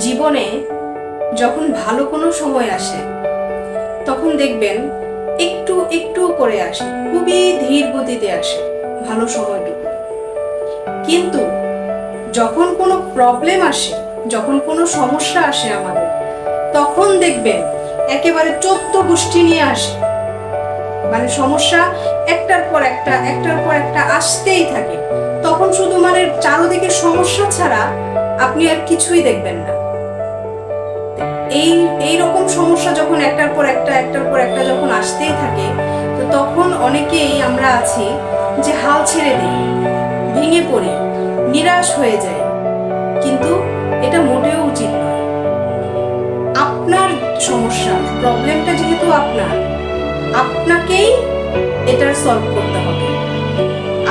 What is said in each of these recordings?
জীবনে যখন ভালো কোনো সময় আসে তখন দেখবেন একটু একটু করে আসে, খুবই ধীর গতিতে আসে ভালো সময়টুকু। কিন্তু যখন কোনো প্রবলেম আসে, যখন কোনো সমস্যা আসে আমাদের, তখন দেখবেন একেবারে 14 গোষ্ঠী নিয়ে আসে। মানে সমস্যা একটার পর একটা আসতেই থাকে। তখন শুধু চারদিকে সমস্যা ছাড়া আপনি আর কিছুই দেখবেন না। এই রকম সমস্যা যখন একটার পর একটা যখন আসতেই থাকে, তো তখন অনেকেই আমরা আছি যে হাল ছেড়ে দিই, ভেঙে পড়ি, নিরাশ হয়ে যায়। কিন্তু এটা মোটেও উচিত নয়। আপনার সমস্যা, প্রবলেমটা যেহেতু আপনাকেই এটার সলভ করতে হবে,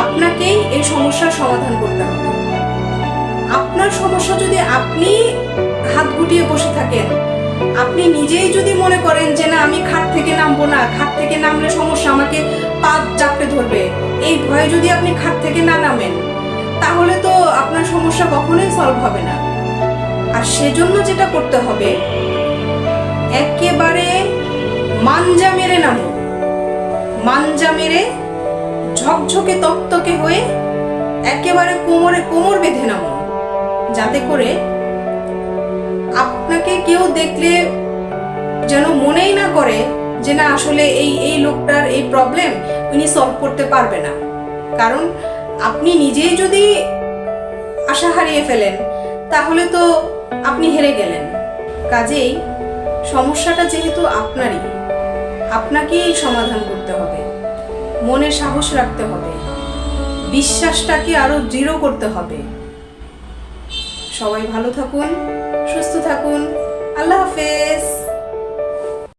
আপনাকেই এই সমস্যার সমাধান করতে হবে। আপনার সমস্যা যদি আপনি হাত গুটিয়ে বসে থাকেন, আপনি নিজেই যদি মনে করেন যে না আমি খাট থেকে নামবো না, খাট থেকে নামলে সমস্যা আমাকে পা চাপড়ে ধরবে, এই ভয়ে যদি আপনি খাট থেকে না নামেন, তাহলে তো আপনার সমস্যা কখনোই সলভ হবে না। আর সেজন্য যেটা করতে হবে, একেবারে মাঞ্জা মেরে নামুন, মাঞ্জা মেরে ঝকঝকে তকতকে হয়ে একেবারে কোমর বেঁধে নামুন, যাতে করে আপনাকে কেউ দেখলে যেন মনেই না করে যে না আসলে এই লোকটার এই প্রবলেম উনি সলভ করতে পারবে না। কারণ আপনি নিজেই যদি আশা হারিয়ে ফেলেন, তাহলে তো আপনি হেরে গেলেন। কাজেই সমস্যাটা যেহেতু আপনারই, আপনাকেই সমাধান করতে হবে। মনে সাহস রাখতে হবে, বিশ্বাসটাকে আরো দৃঢ় করতে হবে। সবাই ভালো থাকুন, সুস্থ থাকুন। আল্লাহ হাফেজ।